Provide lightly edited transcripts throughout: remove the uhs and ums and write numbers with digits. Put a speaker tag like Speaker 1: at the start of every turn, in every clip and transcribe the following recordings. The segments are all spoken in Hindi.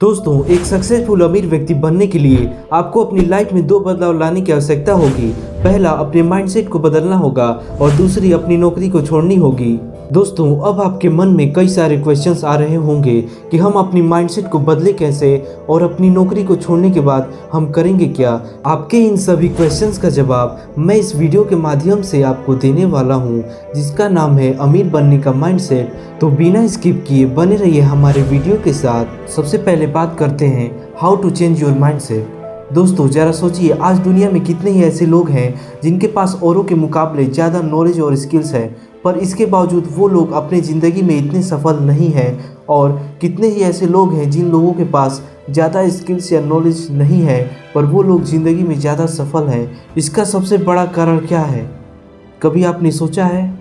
Speaker 1: दोस्तों, एक सक्सेसफुल अमीर व्यक्ति बनने के लिए आपको अपनी लाइफ में दो बदलाव लाने की आवश्यकता होगी। पहला, अपने माइंडसेट को बदलना होगा और दूसरी, अपनी नौकरी को छोड़नी होगी। दोस्तों, अब आपके मन में कई सारे क्वेश्चंस आ रहे होंगे कि हम अपनी माइंडसेट को बदले कैसे और अपनी नौकरी को छोड़ने के बाद हम करेंगे क्या। आपके इन सभी क्वेश्चंस का जवाब मैं इस वीडियो के माध्यम से आपको देने वाला हूं, जिसका नाम है अमीर बनने का माइंडसेट। तो बिना स्किप किए बने रहिए हमारे वीडियो के साथ। सबसे पहले बात करते हैं how to change your mindset. दोस्तों, ज़रा सोचिए, आज दुनिया में कितने ही ऐसे लोग हैं जिनके पास औरों के मुकाबले ज़्यादा नॉलेज और स्किल्स है, पर इसके बावजूद वो लोग अपनी ज़िंदगी में इतने सफल नहीं हैं। और कितने ही ऐसे लोग हैं जिन लोगों के पास ज़्यादा स्किल्स या नॉलेज नहीं है, पर वो लोग ज़िंदगी में ज़्यादा सफल हैं। इसका सबसे बड़ा कारण क्या है? कभी आपने सोचा है?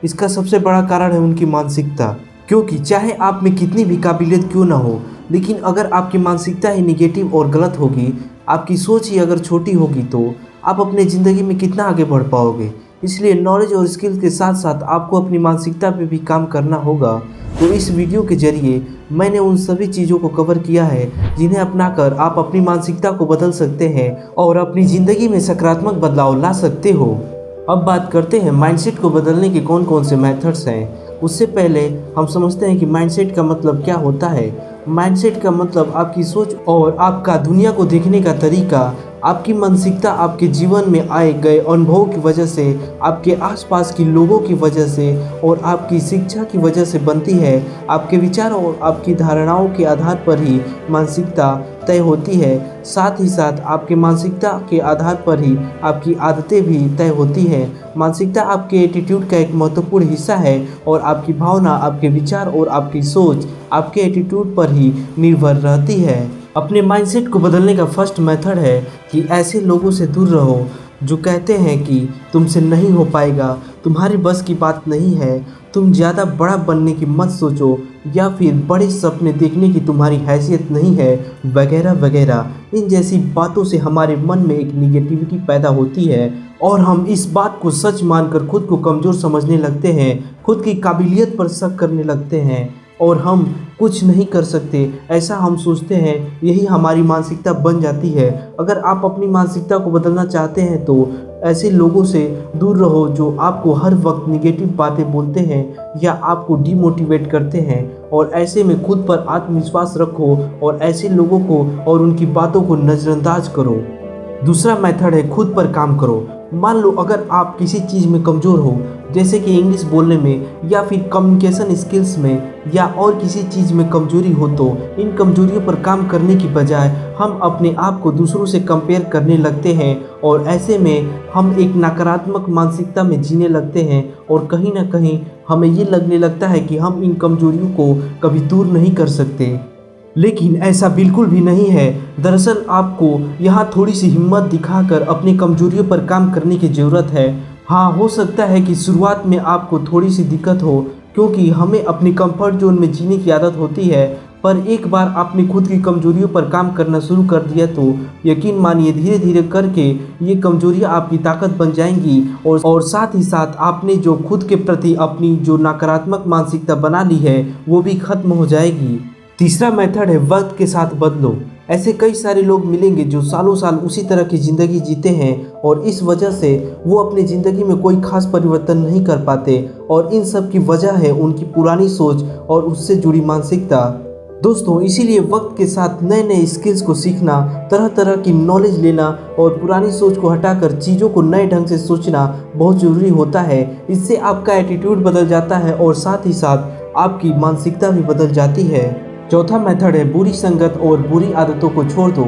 Speaker 1: इसका सबसे बड़ा कारण है उनकी मानसिकता। क्योंकि चाहे आप में कितनी भी काबिलियत क्यों ना हो, लेकिन अगर आपकी मानसिकता ही निगेटिव और गलत होगी, आपकी सोच ही अगर छोटी होगी, तो आप अपने ज़िंदगी में कितना आगे बढ़ पाओगे। इसलिए नॉलेज और स्किल्स के साथ साथ आपको अपनी मानसिकता पे भी काम करना होगा। तो इस वीडियो के जरिए मैंने उन सभी चीज़ों को कवर किया है जिन्हें अपनाकर आप अपनी मानसिकता को बदल सकते हैं और अपनी ज़िंदगी में सकारात्मक बदलाव ला सकते हो। अब बात करते हैं माइंडसेट को बदलने के कौन कौन से मेथड्स हैं। उससे पहले हम समझते हैं कि माइंडसेट का मतलब क्या होता है। माइंडसेट का मतलब आपकी सोच और आपका दुनिया को देखने का तरीका। आपकी मानसिकता आपके जीवन में आए गए अनुभवों की वजह से, आपके आसपास के लोगों की वजह से और आपकी शिक्षा की वजह से बनती है। आपके विचारों और आपकी धारणाओं के आधार पर ही मानसिकता तय होती है। साथ ही साथ आपके मानसिकता के आधार पर ही आपकी आदतें भी तय होती हैं। मानसिकता आपके एटीट्यूड का एक महत्वपूर्ण हिस्सा है और आपकी भावना, आपके विचार और आपकी सोच आपके एटीट्यूड पर ही निर्भर रहती है। अपने माइंडसेट को बदलने का फर्स्ट मेथड है कि ऐसे लोगों से दूर रहो जो कहते हैं कि तुमसे नहीं हो पाएगा, तुम्हारी बस की बात नहीं है, तुम ज़्यादा बड़ा बनने की मत सोचो, या फिर बड़े सपने देखने की तुम्हारी हैसियत नहीं है, वगैरह वगैरह। इन जैसी बातों से हमारे मन में एक निगेटिविटी पैदा होती है और हम इस बात को सच मानकर खुद को कमज़ोर समझने लगते हैं, खुद की काबिलियत पर शक करने लगते हैं और हम कुछ नहीं कर सकते, ऐसा हम सोचते हैं। यही हमारी मानसिकता बन जाती है। अगर आप अपनी मानसिकता को बदलना चाहते हैं तो ऐसे लोगों से दूर रहो जो आपको हर वक्त निगेटिव बातें बोलते हैं या आपको डिमोटिवेट करते हैं, और ऐसे में खुद पर आत्मविश्वास रखो और ऐसे लोगों को और उनकी बातों को नज़रअंदाज करो। दूसरा मेथड है खुद पर काम करो। मान लो अगर आप किसी चीज़ में कमज़ोर हो, जैसे कि इंग्लिश बोलने में या फिर कम्युनिकेशन स्किल्स में या और किसी चीज़ में कमजोरी हो, तो इन कमजोरियों पर काम करने की बजाय हम अपने आप को दूसरों से कंपेयर करने लगते हैं और ऐसे में हम एक नकारात्मक मानसिकता में जीने लगते हैं और कहीं ना कहीं हमें ये लगने लगता है कि हम इन कमजोरियों को कभी दूर नहीं कर सकते। लेकिन ऐसा बिल्कुल भी नहीं है। दरअसल आपको यहाँ थोड़ी सी हिम्मत दिखाकर अपनी कमजोरियों पर काम करने की ज़रूरत है। हाँ, हो सकता है कि शुरुआत में आपको थोड़ी सी दिक्कत हो, क्योंकि हमें अपनी कंफर्ट जोन में जीने की आदत होती है, पर एक बार आपने खुद की कमजोरियों पर काम करना शुरू कर दिया तो यकीन मानिए धीरे धीरे करके ये कमजोरियाँ आपकी ताकत बन जाएंगी और साथ ही साथ आपने जो खुद के प्रति अपनी जो नकारात्मक मानसिकता बना ली है वो भी खत्म हो जाएगी। तीसरा मेथड है वक्त के साथ बदलो। ऐसे कई सारे लोग मिलेंगे जो सालों साल उसी तरह की ज़िंदगी जीते हैं और इस वजह से वो अपनी ज़िंदगी में कोई खास परिवर्तन नहीं कर पाते, और इन सब की वजह है उनकी पुरानी सोच और उससे जुड़ी मानसिकता। दोस्तों, इसीलिए वक्त के साथ नए नए स्किल्स को सीखना, तरह तरह की नॉलेज लेना और पुरानी सोच को हटाकर चीज़ों को नए ढंग से सोचना बहुत ज़रूरी होता है। इससे आपका एटीट्यूड बदल जाता है और साथ ही साथ आपकी मानसिकता भी बदल जाती है। चौथा मेथड है बुरी संगत और बुरी आदतों को छोड़ दो।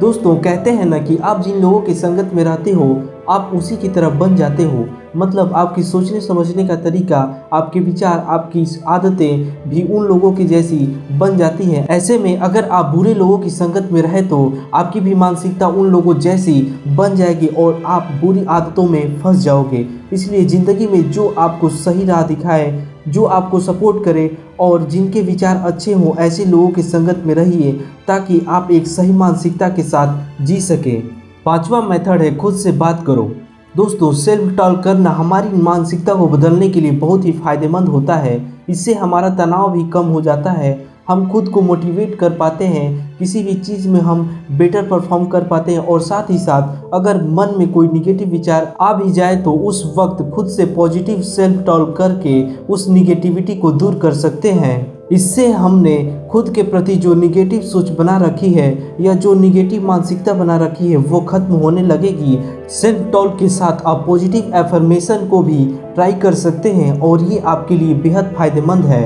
Speaker 1: दोस्तों, कहते हैं ना कि आप जिन लोगों की संगत में रहते हो आप उसी की तरह बन जाते हो। मतलब आपकी सोचने समझने का तरीका, आपके विचार, आपकी आदतें भी उन लोगों की जैसी बन जाती हैं। ऐसे में अगर आप बुरे लोगों की संगत में रहे तो आपकी भी मानसिकता उन लोगों जैसी बन जाएगी और आप बुरी आदतों में फंस जाओगे। इसलिए ज़िंदगी में जो आपको सही राह दिखाए, जो आपको सपोर्ट करे और जिनके विचार अच्छे हों, ऐसे लोगों की संगत में रहिए ताकि आप एक सही मानसिकता के साथ जी सकें। पांचवा मेथड है खुद से बात करो। दोस्तों, सेल्फ टॉक करना हमारी मानसिकता को बदलने के लिए बहुत ही फायदेमंद होता है। इससे हमारा तनाव भी कम हो जाता है। हम खुद को मोटिवेट कर पाते हैं, किसी भी चीज़ में हम बेटर परफॉर्म कर पाते हैं। और साथ ही साथ अगर मन में कोई निगेटिव विचार आ भी जाए तो उस वक्त खुद से पॉजिटिव सेल्फ टॉक करके उस निगेटिविटी को दूर कर सकते हैं। इससे हमने खुद के प्रति जो निगेटिव सोच बना रखी है या जो निगेटिव मानसिकता बना रखी है वो खत्म होने लगेगी। सेल्फ टॉक के साथ आप पॉजिटिव एफर्मेशन को भी ट्राई कर सकते हैं और ये आपके लिए बेहद फायदेमंद है।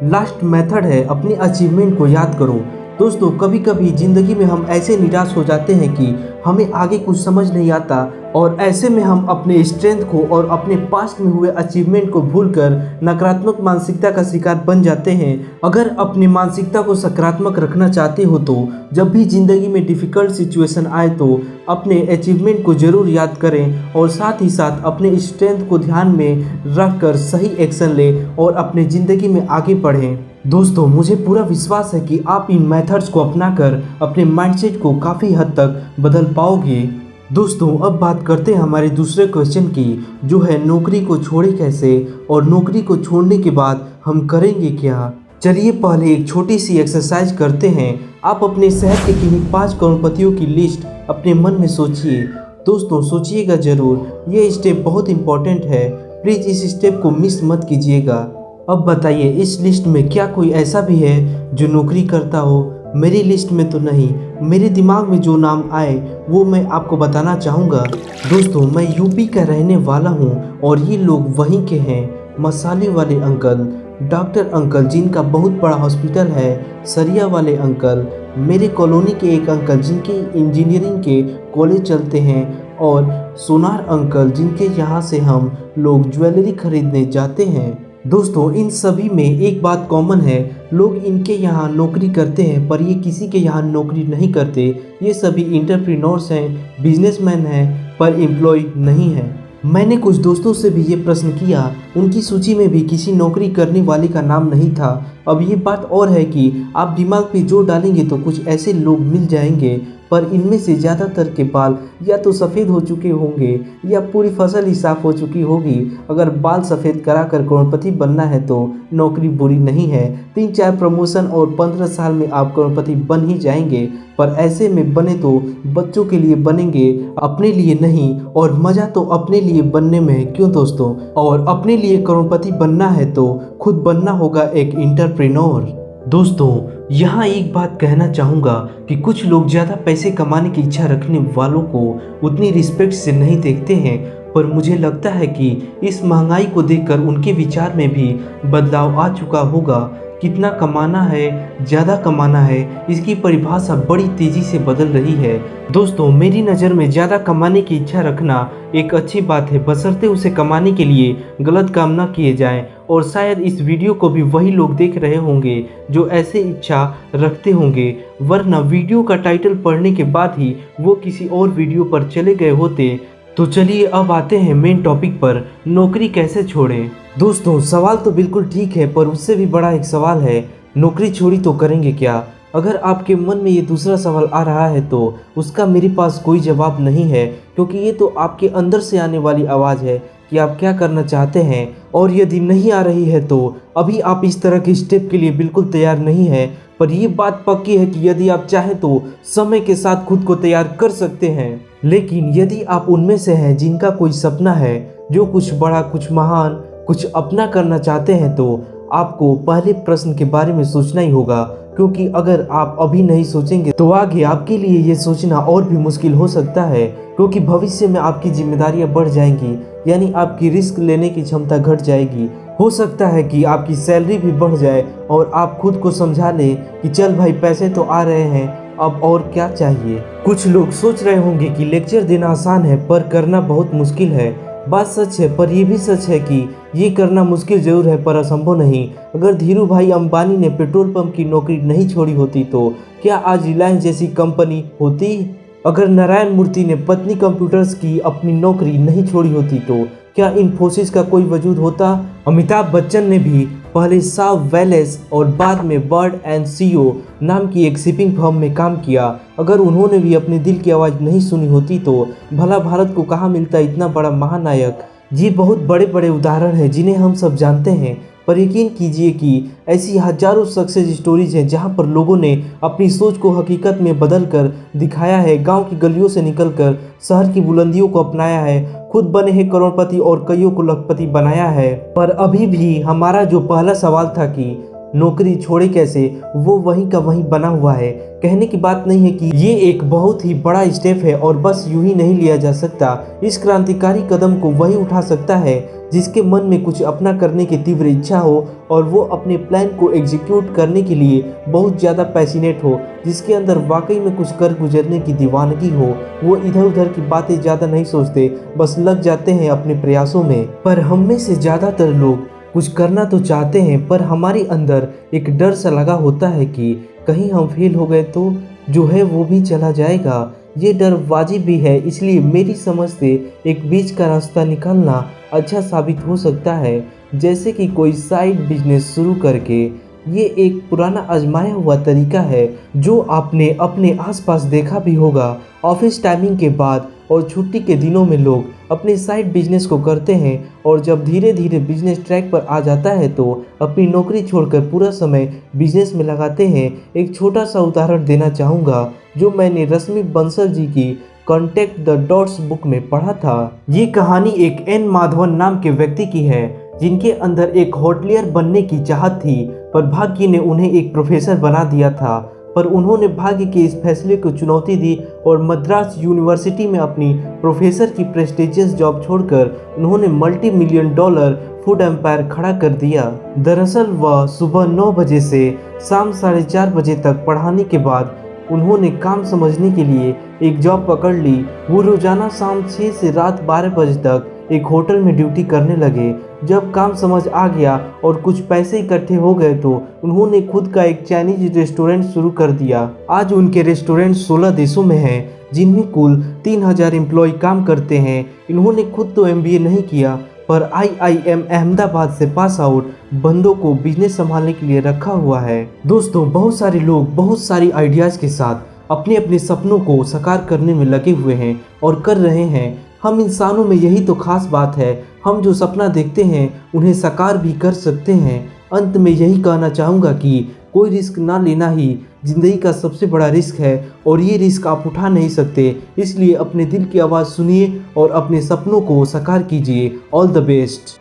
Speaker 1: लास्ट मेथड है अपनी अचीवमेंट को याद करो। दोस्तों, कभी कभी ज़िंदगी में हम ऐसे निराश हो जाते हैं कि हमें आगे कुछ समझ नहीं आता और ऐसे में हम अपने स्ट्रेंथ को और अपने पास्ट में हुए अचीवमेंट को भूलकर नकारात्मक मानसिकता का शिकार बन जाते हैं। अगर अपनी मानसिकता को सकारात्मक रखना चाहते हो तो जब भी ज़िंदगी में डिफ़िकल्ट सिचुएशन आए तो अपने अचीवमेंट को ज़रूर याद करें और साथ ही साथ अपने स्ट्रेंथ को ध्यान में रखकर सही एक्शन लें और अपने ज़िंदगी में आगे बढ़ें। दोस्तों, मुझे पूरा विश्वास है कि आप इन मेथड्स को अपनाकर अपने माइंडसेट को काफ़ी हद तक बदल पाओगे। दोस्तों, अब बात करते हैं हमारे दूसरे क्वेश्चन की, जो है नौकरी को छोड़े कैसे और नौकरी को छोड़ने के बाद हम करेंगे क्या। चलिए पहले एक छोटी सी एक्सरसाइज करते हैं। आप अपने शहर के किन्हीं 5 करोड़पतियों की लिस्ट अपने मन में सोचिए। दोस्तों, सोचिएगा ज़रूर, ये स्टेप बहुत इंपॉर्टेंट है, प्लीज़ इस स्टेप को मिस मत कीजिएगा। अब बताइए, इस लिस्ट में क्या कोई ऐसा भी है जो नौकरी करता हो। मेरी लिस्ट में तो नहीं, मेरे दिमाग में जो नाम आए वो मैं आपको बताना चाहूँगा। दोस्तों, मैं यूपी का रहने वाला हूँ और ये लोग वहीं के हैं। मसाले वाले अंकल, डॉक्टर अंकल जिनका बहुत बड़ा हॉस्पिटल है, सरिया वाले अंकल, मेरे कॉलोनी के एक अंकल जिनके इंजीनियरिंग के कॉलेज चलते हैं, और सोनार अंकल जिनके यहाँ से हम लोग ज्वेलरी खरीदने जाते हैं। दोस्तों, इन सभी में एक बात कॉमन है, लोग इनके यहाँ नौकरी करते हैं पर ये किसी के यहाँ नौकरी नहीं करते। ये सभी एंटरप्रेन्योर्स हैं, बिजनेसमैन हैं, पर एम्प्लॉय नहीं हैं। मैंने कुछ दोस्तों से भी ये प्रश्न किया, उनकी सूची में भी किसी नौकरी करने वाले का नाम नहीं था। अब ये बात और है कि आप दिमाग पे जोर डालेंगे तो कुछ ऐसे लोग मिल जाएंगे, पर इनमें से ज़्यादातर के बाल या तो सफ़ेद हो चुके होंगे या पूरी फसल ही साफ़ हो चुकी होगी। अगर बाल सफ़ेद कराकर करोड़पति बनना है तो नौकरी बुरी नहीं है, 3-4 प्रमोशन और 15 साल में आप करोड़पति बन ही जाएंगे। पर ऐसे में बने तो बच्चों के लिए बनेंगे, अपने लिए नहीं, और मज़ा तो अपने लिए बनने में है, क्यों दोस्तों। और अपने लिए करोड़पति बनना है तो खुद बनना होगा एक एंटरप्रेन्योर। दोस्तों, यहाँ एक बात कहना चाहूँगा कि कुछ लोग ज़्यादा पैसे कमाने की इच्छा रखने वालों को उतनी रिस्पेक्ट से नहीं देखते हैं, पर मुझे लगता है कि इस महंगाई को देखकर उनके विचार में भी बदलाव आ चुका होगा। कितना कमाना है, ज़्यादा कमाना है, इसकी परिभाषा बड़ी तेज़ी से बदल रही है। दोस्तों, मेरी नज़र में ज़्यादा कमाने की इच्छा रखना एक अच्छी बात है, बशर्ते उसे कमाने के लिए गलत काम न किए जाएं। और शायद इस वीडियो को भी वही लोग देख रहे होंगे जो ऐसे इच्छा रखते होंगे, वरना वीडियो का टाइटल पढ़ने के बाद ही वो किसी और वीडियो पर चले गए होते। तो चलिए अब आते हैं मेन टॉपिक पर, नौकरी कैसे छोड़ें। दोस्तों, सवाल तो बिल्कुल ठीक है, पर उससे भी बड़ा एक सवाल है, नौकरी छोड़ी तो करेंगे क्या। अगर आपके मन में ये दूसरा सवाल आ रहा है तो उसका मेरे पास कोई जवाब नहीं है, क्योंकि ये तो आपके अंदर से आने वाली आवाज़ है कि आप क्या करना चाहते हैं। और यदि नहीं आ रही है तो अभी आप इस तरह के स्टेप के लिए बिल्कुल तैयार नहीं है। पर ये बात पक्की है कि यदि आप चाहें तो समय के साथ खुद को तैयार कर सकते हैं। लेकिन यदि आप उनमें से हैं जिनका कोई सपना है, जो कुछ बड़ा, कुछ महान, कुछ अपना करना चाहते हैं, तो आपको पहले प्रश्न के बारे में सोचना ही होगा, क्योंकि अगर आप अभी नहीं सोचेंगे तो आगे आपके लिए ये सोचना और भी मुश्किल हो सकता है, क्योंकि भविष्य में आपकी जिम्मेदारियां बढ़ जाएंगी, यानी आपकी रिस्क लेने की क्षमता घट जाएगी। हो सकता है कि आपकी सैलरी भी बढ़ जाए और आप खुद को समझा लें कि चल भाई, पैसे तो आ रहे हैं, अब और क्या चाहिए। कुछ लोग सोच रहे होंगे कि लेक्चर देना आसान है पर करना बहुत मुश्किल है। बात सच है, पर यह भी सच है कि ये करना मुश्किल जरूर है पर असंभव नहीं। अगर धीरू भाई अंबानी ने पेट्रोल पंप की नौकरी नहीं छोड़ी होती तो क्या आज रिलायंस जैसी कंपनी होती। अगर नारायण मूर्ति ने पत्नी कंप्यूटर्स की अपनी नौकरी नहीं छोड़ी होती तो क्या इन्फोसिस का कोई वजूद होता। अमिताभ बच्चन ने भी पहले साव वेलेस और बाद में बर्ड एंड सीओ नाम की एक शिपिंग फर्म में काम किया। अगर उन्होंने भी अपने दिल की आवाज़ नहीं सुनी होती तो भला भारत को कहाँ मिलता इतना बड़ा महानायक। ये बहुत बड़े बड़े उदाहरण हैं जिन्हें हम सब जानते हैं, पर यकीन कीजिए कि ऐसी हजारों सक्सेस स्टोरीज हैं जहां पर लोगों ने अपनी सोच को हकीकत में बदल कर दिखाया है, गांव की गलियों से निकलकर शहर की बुलंदियों को अपनाया है, खुद बने हैं करोड़पति और कईयों को लखपति बनाया है। पर अभी भी हमारा जो पहला सवाल था कि नौकरी छोड़े कैसे, वो वहीं का वहीं बना हुआ है। कहने की बात नहीं है कि ये एक बहुत ही बड़ा स्टेप है और बस यूं ही नहीं लिया जा सकता। इस क्रांतिकारी कदम को वही उठा सकता है जिसके मन में कुछ अपना करने की तीव्र इच्छा हो और वो अपने प्लान को एग्जीक्यूट करने के लिए बहुत ज़्यादा पैशनेट हो, जिसके अंदर वाकई में कुछ कर गुजरने की दीवानगी हो। वो इधर उधर की बातें ज़्यादा नहीं सोचते, बस लग जाते हैं अपने प्रयासों में। पर हम में से ज़्यादातर लोग कुछ करना तो चाहते हैं, पर हमारे अंदर एक डर सा लगा होता है कि कहीं हम फेल हो गए तो जो है वो भी चला जाएगा। ये डर वाजिब भी है, इसलिए मेरी समझ से एक बीच का रास्ता निकालना अच्छा साबित हो सकता है, जैसे कि कोई साइड बिजनेस शुरू करके। ये एक पुराना आजमाया हुआ तरीका है जो आपने अपने आसपास देखा भी होगा। ऑफिस टाइमिंग के बाद और छुट्टी के दिनों में लोग अपने साइड बिजनेस को करते हैं और जब धीरे धीरे बिजनेस ट्रैक पर आ जाता है तो अपनी नौकरी छोड़कर पूरा समय बिजनेस में लगाते हैं। एक छोटा सा उदाहरण देना चाहूँगा जो मैंने रश्मि बंसल जी की कॉन्टेक्ट द डॉट्स बुक में पढ़ा था। ये कहानी एक एन माधवन नाम के व्यक्ति की है जिनके अंदर एक होटलियर बनने की चाहत थी, पर भाग्य ने उन्हें एक प्रोफेसर बना दिया था। पर उन्होंने भाग्य के इस फैसले को चुनौती दी और मद्रास यूनिवर्सिटी में अपनी प्रोफेसर की प्रेस्टिजियस जॉब छोड़कर उन्होंने $multi million फूड एम्पायर खड़ा कर दिया। दरअसल वह सुबह 9 बजे से शाम 4:30 बजे तक पढ़ाने के बाद उन्होंने काम समझने के लिए एक जॉब पकड़ ली। वो रोजाना शाम 6 से रात 12 बजे तक एक होटल में ड्यूटी करने लगे। जब काम समझ आ गया और कुछ पैसे इकट्ठे हो गए तो उन्होंने खुद का एक चाइनीज रेस्टोरेंट शुरू कर दिया। आज उनके रेस्टोरेंट 16 देशों में हैं, जिनमें कुल 3000 एम्प्लॉय काम करते हैं। इन्होंने खुद तो MBA नहीं किया, पर IIM अहमदाबाद से पास आउट बंदों को बिजनेस संभालने के लिए रखा हुआ है। दोस्तों, बहुत सारे लोग बहुत सारी आइडियाज़ के साथ अपने अपने सपनों को साकार करने में लगे हुए हैं और कर रहे हैं। हम इंसानों में यही तो खास बात है, हम जो सपना देखते हैं उन्हें साकार भी कर सकते हैं। अंत में यही कहना चाहूँगा कि कोई रिस्क ना लेना ही ज़िंदगी का सबसे बड़ा रिस्क है और ये रिस्क आप उठा नहीं सकते। इसलिए अपने दिल की आवाज़ सुनिए और अपने सपनों को साकार कीजिए। All the best.